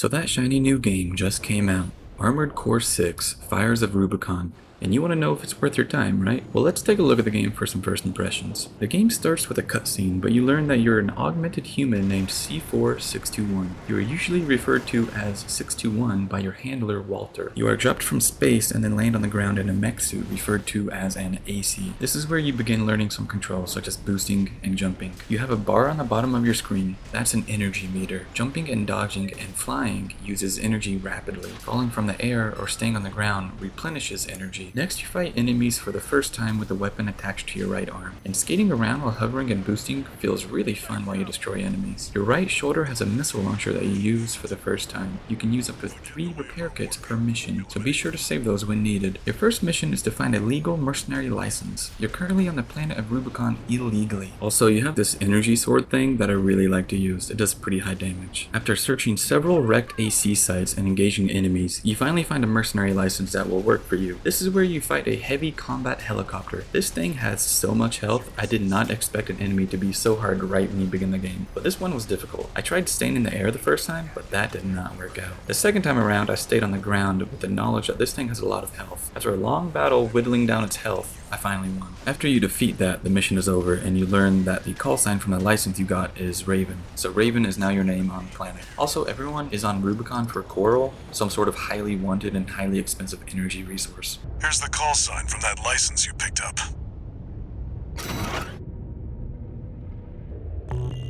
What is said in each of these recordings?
So that shiny new game just came out, Armored Core 6, Fires of Rubicon, and you want to know if it's worth your time, right? Well, let's take a look at the game for some first impressions. The game starts with a cutscene, but you learn that you're an augmented human named C4621. You are usually referred to as 621 by your handler Walter. You are dropped from space and then land on the ground in a mech suit referred to as an AC. This is where you begin learning some controls such as boosting and jumping. You have a bar on the bottom of your screen. That's an energy meter. Jumping and dodging and flying uses energy rapidly. Falling from the air or staying on the ground replenishes energy. Next, you fight enemies for the first time with a weapon attached to your right arm. And skating around while hovering and boosting feels really fun while you destroy enemies. Your right shoulder has a missile launcher that you use for the first time. You can use up to 3 repair kits per mission, so be sure to save those when needed. Your first mission is to find a legal mercenary license. You're currently on the planet of Rubicon illegally. Also, you have this energy sword thing that I really like to use. It does pretty high damage. After searching several wrecked AC sites and engaging enemies, you finally find a mercenary license that will work for you. This is where you fight a heavy combat helicopter. This thing has so much health, I did not expect an enemy to be so hard right when you begin the game, but this one was difficult. I tried staying in the air the first time, but that did not work out. The second time around, I stayed on the ground with the knowledge that this thing has a lot of health. After a long battle whittling down its health, I finally won. After you defeat that, the mission is over, and you learn that the call sign from the license you got is Raven. So Raven is now your name on the planet. Also, everyone is on Rubicon for coral, some sort of highly wanted and highly expensive energy resource. Here's the call sign from that license you picked up.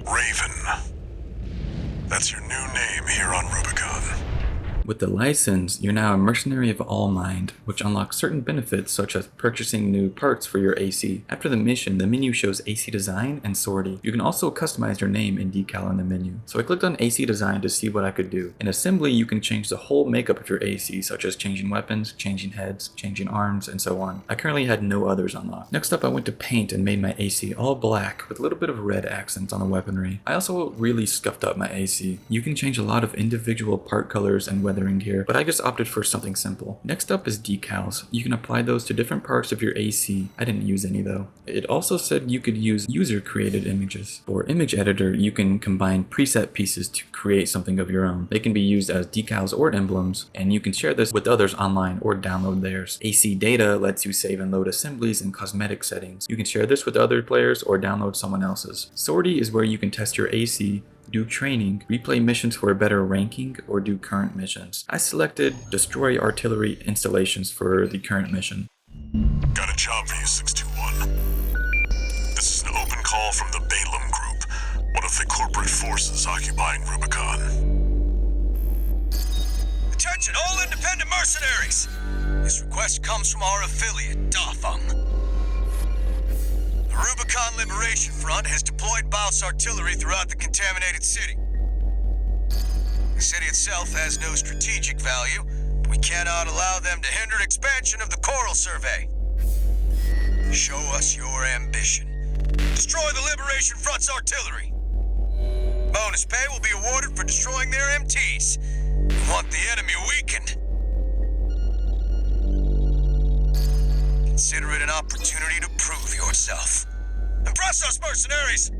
Raven. That's your new name here on Rubicon. With the license, you're now a mercenary of all mind, which unlocks certain benefits such as purchasing new parts for your AC. After the mission, the menu shows AC design and sortie. You can also customize your name and decal in the menu. So I clicked on AC design to see what I could do. In assembly, you can change the whole makeup of your AC, such as changing weapons, changing heads, changing arms, and so on. I currently had no others unlocked. Next up, I went to paint and made my AC all black with a little bit of red accents on the weaponry. I also really scuffed up my AC. You can change a lot of individual part colors and weathering here, but I just opted for something simple. Next up is decals. You can apply those to different parts of your AC. I didn't use any though. It also said you could use user-created images. For image editor, you can combine preset pieces to create something of your own. They can be used as decals or emblems, and you can share this with others online or download theirs. AC data lets you save and load assemblies and cosmetic settings. You can share this with other players or download someone else's. Sortie is where you can test your AC, do training, replay missions for a better ranking, or do current missions. I selected destroy artillery installations for the current mission. Got a job for you, 621. This is an open call from the Balaam Group, one of the corporate forces occupying Rubicon. Attention all independent mercenaries! This request comes from our affiliate, Dotham. The Rubicon Liberation Front has deployed Baus artillery throughout the contaminated city. The city itself has no strategic value, but we cannot allow them to hinder expansion of the Coral Survey. Show us your ambition. Destroy the Liberation Front's artillery. Bonus pay will be awarded for destroying their MTs. We want the enemy weakened. Consider it an opportunity to prove yourself. Impress us, mercenaries!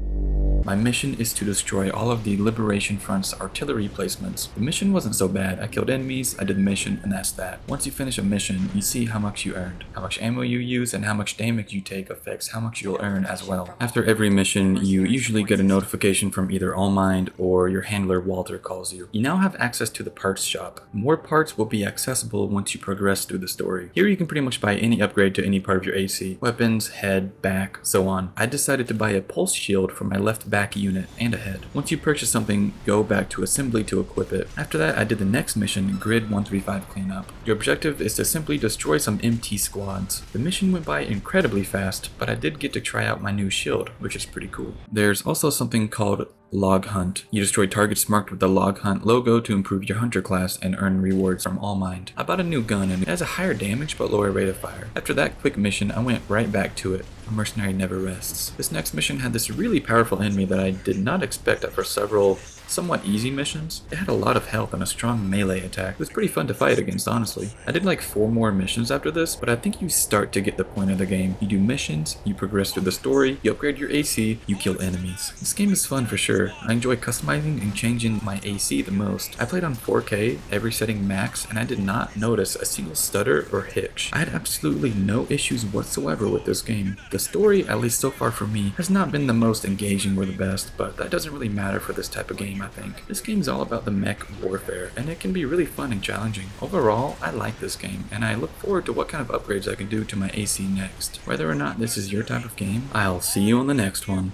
My mission is to destroy all of the Liberation Front's artillery placements. The mission wasn't so bad. I killed enemies, I did the mission, and that's that. Once you finish a mission, you see how much you earned. How much ammo you use and how much damage you take affects how much you'll earn as well. After every mission, you usually get a notification from either All Mind or your handler Walter calls you. You now have access to the parts shop. More parts will be accessible once you progress through the story. Here you can pretty much buy any upgrade to any part of your AC. Weapons, head, back, so on. I decided to buy a pulse shield for my left back unit and a head. Once you purchase something, go back to assembly to equip it. After that, I did the next mission, Grid 135 Cleanup. Your objective is to simply destroy some MT squads. The mission went by incredibly fast, but I did get to try out my new shield, which is pretty cool. There's also something called Log Hunt. You destroy targets marked with the Log Hunt logo to improve your hunter class and earn rewards from All Mind. I bought a new gun and it has a higher damage but lower rate of fire. After that quick mission, I went right back to it. A mercenary never rests. This next mission had this really powerful enemy that I did not expect after several somewhat easy missions. It had a lot of health and a strong melee attack. It was pretty fun to fight against, honestly. I did like 4 more missions after this, but I think you start to get the point of the game. You do missions, you progress through the story, you upgrade your AC, you kill enemies. This game is fun for sure. I enjoy customizing and changing my AC the most. I played on 4K, every setting max, and I did not notice a single stutter or hitch. I had absolutely no issues whatsoever with this game. The story, at least so far for me, has not been the most engaging or the best, but that doesn't really matter for this type of game, I think. This game is all about the mech warfare, and it can be really fun and challenging. Overall, I like this game, and I look forward to what kind of upgrades I can do to my AC next. Whether or not this is your type of game, I'll see you on the next one.